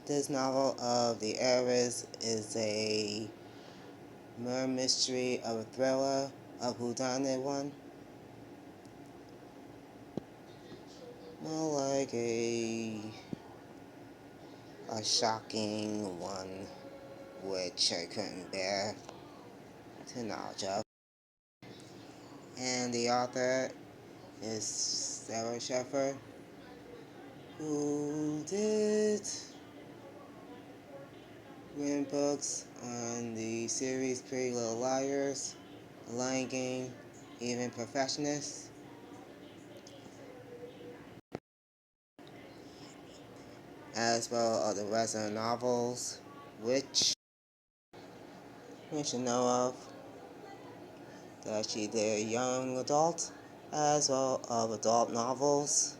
This novel of the heiress is a murder mystery of a thriller of whodunit one. More like a shocking one, which I couldn't bear to knowledge of. And the author is Sara Sharpard, who did written books on the series Pretty Little Liars, The Lion King, even Perfectionists. As well as the rest of the novels, which we should know of, that she did young adult, as well as adult novels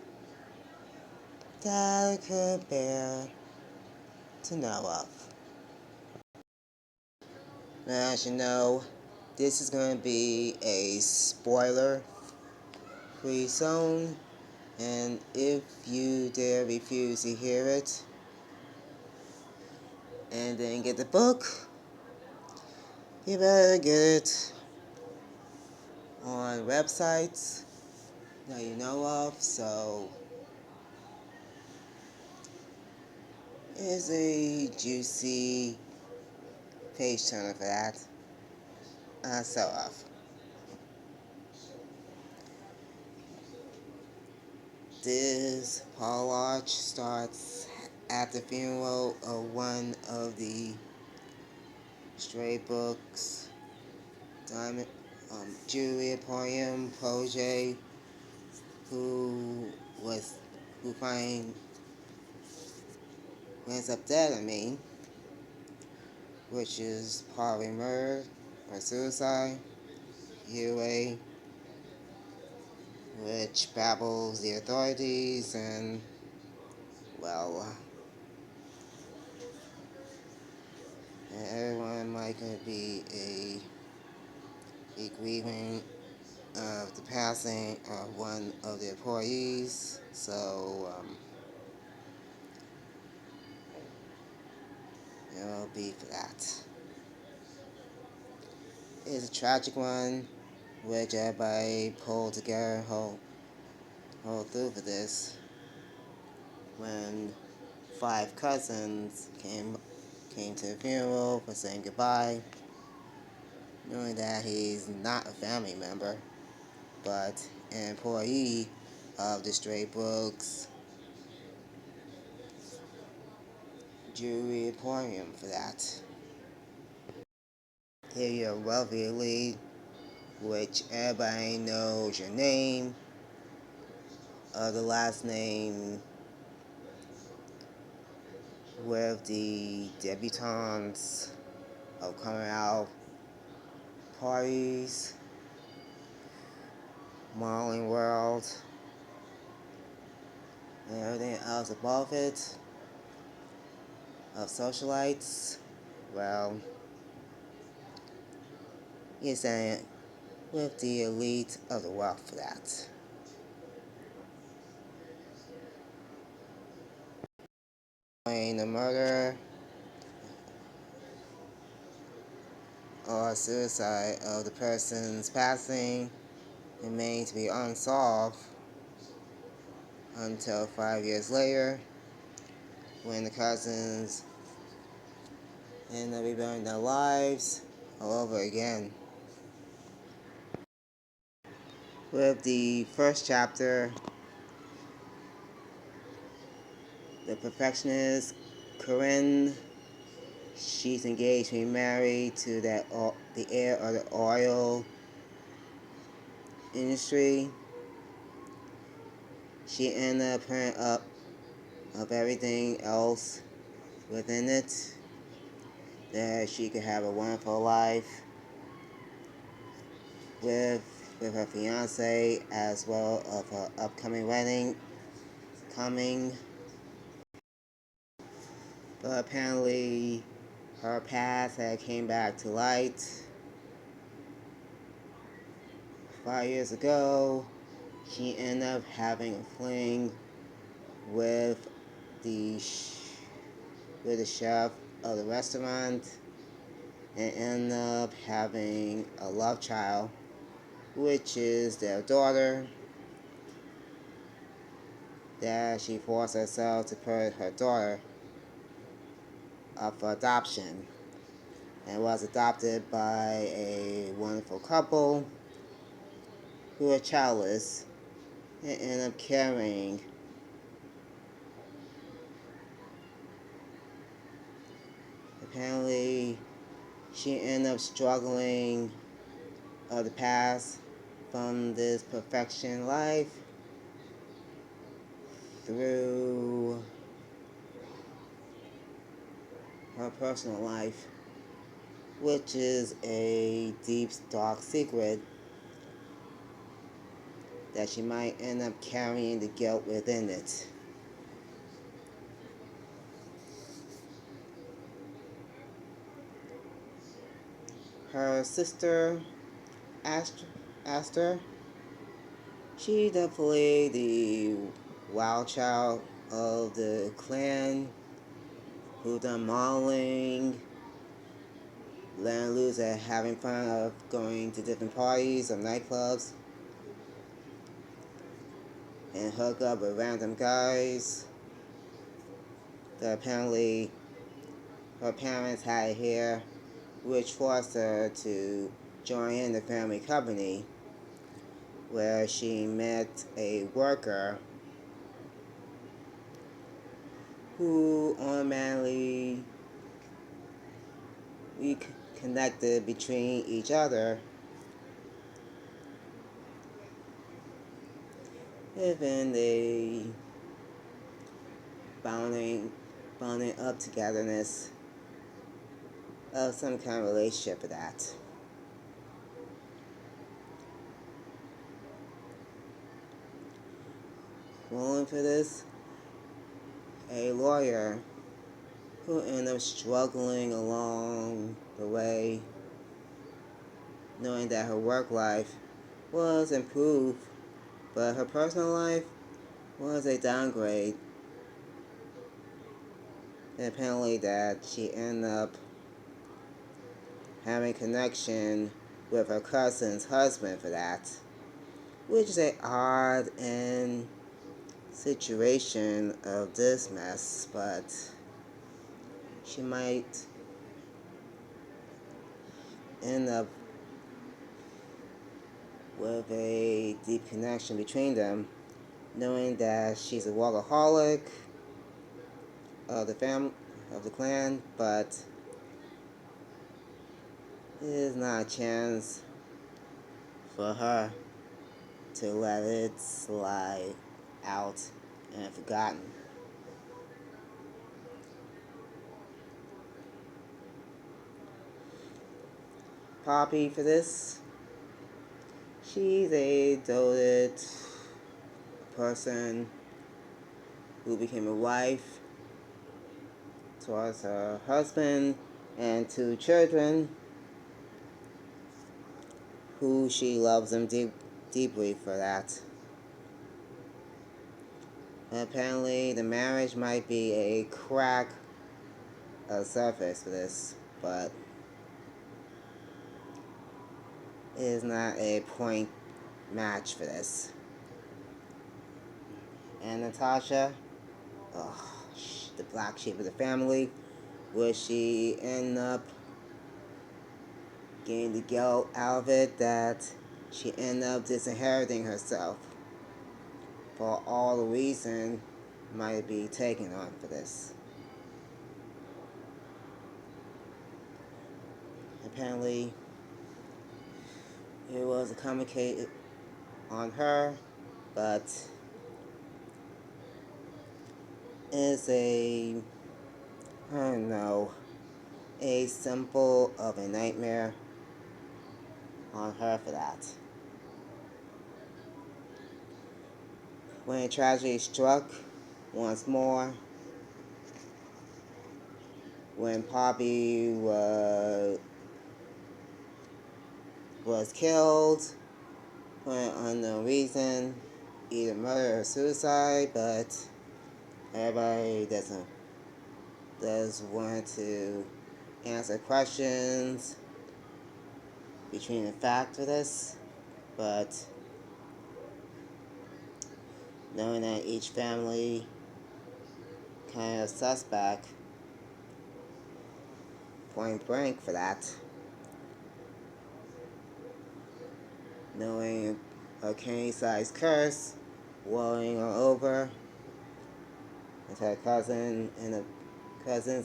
that I could bear to know of. Now, as you know, this is going to be a spoiler-free zone, and if you dare refuse to hear it and then get the book, you better get it on websites that you know of. So it's a juicy page turner for that. So off. This prologue starts at the funeral of one of the stray books, Diamond, Julia Poyam Poje, who ends up dead, which is probably murder or suicide, either which baffles the authorities, and, well, everyone might could be a grieving of the passing of one of the employees, so it will be for that. It's a tragic one, which everybody pulled together and hold through for this. When 5 cousins came to the funeral for saying goodbye, knowing that he's not a family member, but an employee of the Stray Books Jewelry Emporium for that. Here you're a wealthy elite, which everybody knows your name, the last name, with the debutantes of coming out parties, modeling world, and everything else above it, of socialites. Well, you're saying with the elite of the wealth for that. The murder or suicide of the person's passing remains to be unsolved until 5 years later, when the cousins end up rebuilding their lives all over again. With the first chapter, the perfectionist Corinne, she's engaged to be married to the heir of the oil industry. She ended up putting up of everything else within it, that she could have a wonderful life with her fiance, as well as her upcoming wedding coming. But apparently her past had came back to light 5 years ago. She ended up having a fling with with the chef of the restaurant and end up having a love child, which is their daughter, that she forced herself to put her daughter up for adoption and was adopted by a wonderful couple who were childless and ended up carrying. Apparently, she ended up struggling of the past from this perfection life through her personal life, which is a deep, dark secret that she might end up carrying the guilt within it. Her sister, Aster, she definitely the wild child of the clan who done modeling, letting loose at having fun of going to different parties or nightclubs and hook up with random guys that apparently her parents had here, which forced her to join in the family company where she met a worker who automatically reconnected between each other, even a bounding up togetherness of some kind of relationship with that. Rolling for this, a lawyer who ended up struggling along the way, knowing that her work life was improved, but her personal life was a downgrade. And apparently that she ended up having connection with her cousin's husband for that, which is a odd and situation of this mess, but she might end up with a deep connection between them, knowing that she's a workaholic of the family of the clan, but there's not a chance for her to let it slide out and forgotten. Poppy for this, she's a doted person who became a wife towards her husband and two children who she loves them deeply for that. And apparently the marriage might be a crack of surface for this, but it is not a point match for this. And Natasha, the black sheep of the family, where she ended up getting the guilt out of it that she ended up disinheriting herself for all the reason might be taken on for this. Apparently, it was complicated on her, but it's I don't know, a symbol of a nightmare on her for that. When tragedy struck once more, when Poppy was killed for an unknown reason, either murder or suicide, but everybody doesn't does want to answer questions between the fact of this, but knowing that each family kind of suspect point blank for that, knowing a king-size curse rolling over until her cousins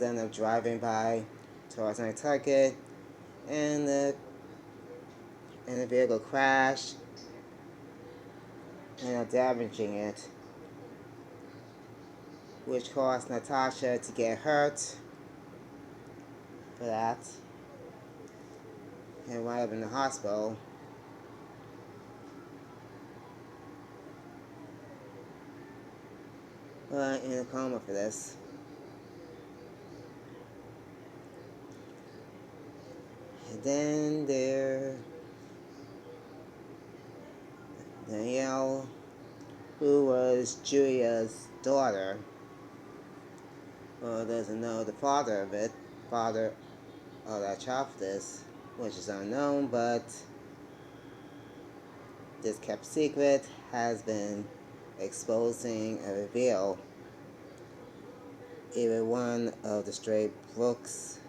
end up driving by towards Nantucket, and the vehicle crashed and damaging it, which caused Natasha to get hurt for that and wind up in the hospital. But in a coma for this. And then Danielle, who was Julia's daughter, well, doesn't know the father of that child for this, which is unknown, but this kept secret has been exposing a reveal. Either one of the stray Brooks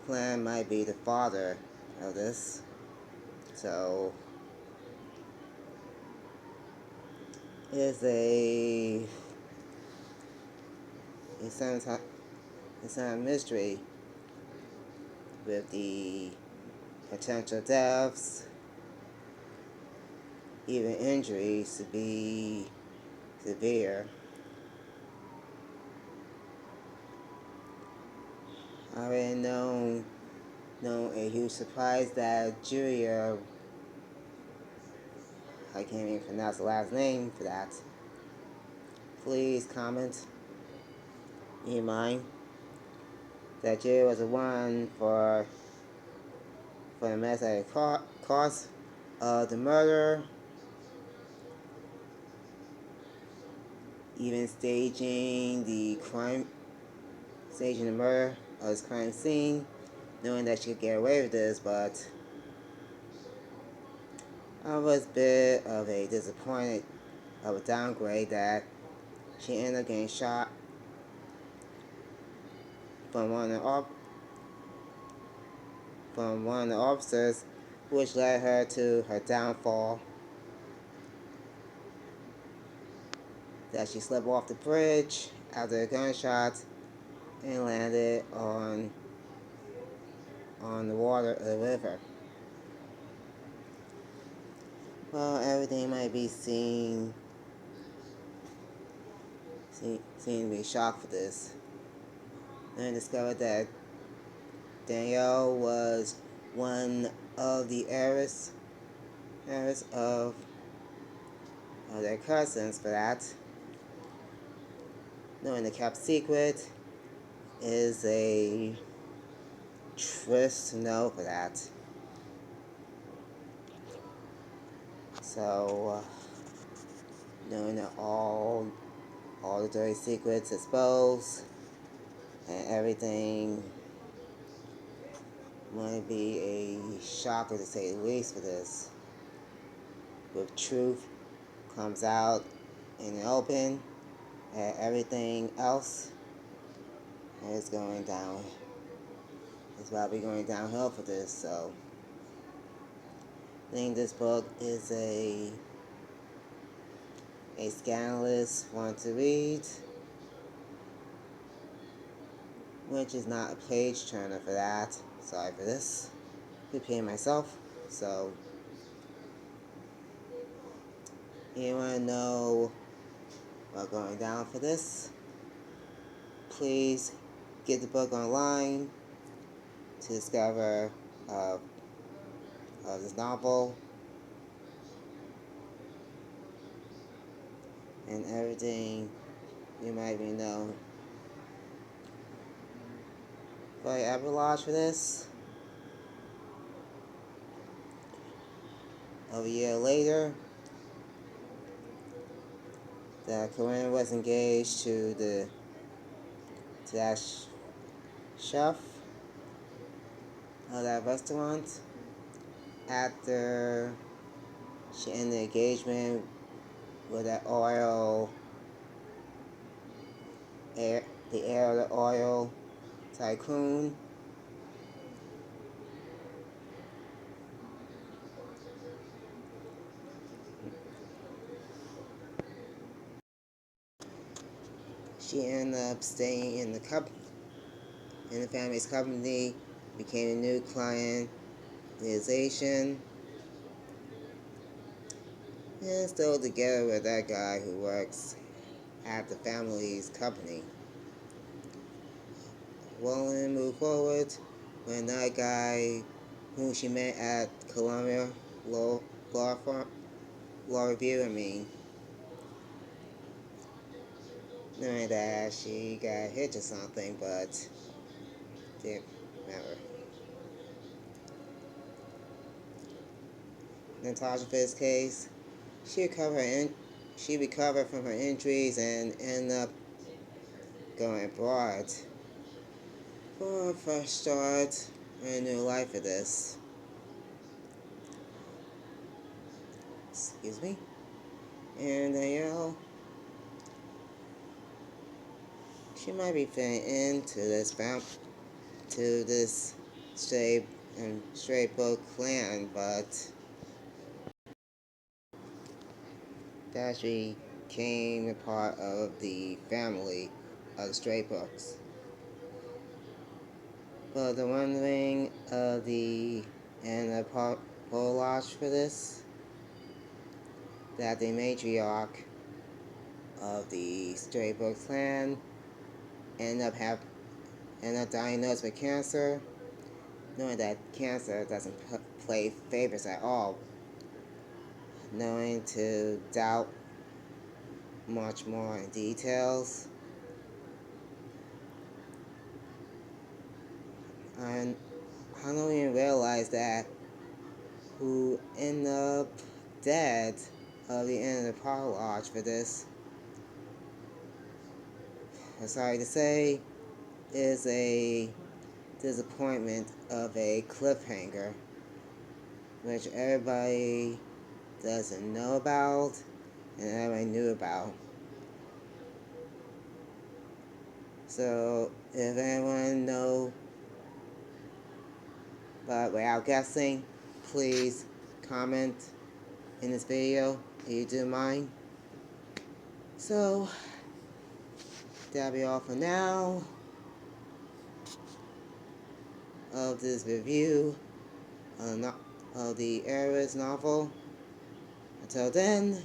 clan might be the father of this. So it's a mystery with the potential deaths, even injuries to be severe. I already known a huge surprise that Julia, I can't even pronounce the last name for that. Please comment. You mind? That Julia was the one for the mess that caused the murder, even staging the murder of this crime scene, knowing that she could get away with this, but I was a bit of a disappointed of a downgrade that she ended up getting shot from one of the officers, which led her to her downfall. That she slipped off the bridge after a gunshot and landed on the water of the river. Well, everything might be seen to be shocked for this. And I discovered that Danielle was one of the heirs of their cousins for that. Knowing the kept secret is a twist to know for that. So, knowing that all the dirty secrets exposed and everything might be a shocker to say the least for this. With truth comes out in the open, and everything else is going down. It's probably going downhill for this. So, I think this book is a scandalous one to read, which is not a page turner for that. Sorry for this. Repeating myself. So, you want to know what's going down for this? Please get the book online to discover this novel and everything you might be know. For the epilogue for this, over a year later, that Corinne was engaged to the to that chef of that restaurant after she ended the engagement with that air, the heir of the oil tycoon. She ended up staying in the family's company, became a new client, organization, and still together with that guy who works at the family's company. Rolling moved forward when that guy whom she met at Columbia Law, law Review, knowing that she got hit or something, but didn't remember. Natasha Fitz case, she recovered from her injuries and ended up going abroad for a fresh start and a new life for this. Excuse me. And she might be fitting into to this straight book clan, but that she became a part of the family of the straight books. But the wondering of the and the prologue for this, that the matriarch of the straight book clan ended up diagnosed with cancer, knowing that cancer doesn't play favorites at all, knowing to doubt much more in details. And I don't even realize that who ended up dead of the end of the prologue for this, I'm sorry to say, is a disappointment of a cliffhanger, which everybody doesn't know about and everybody knew about. So if anyone knows, but without guessing, please comment in this video if you do mind. So that'll be all for now of this review of the Heiresses novel. Until then,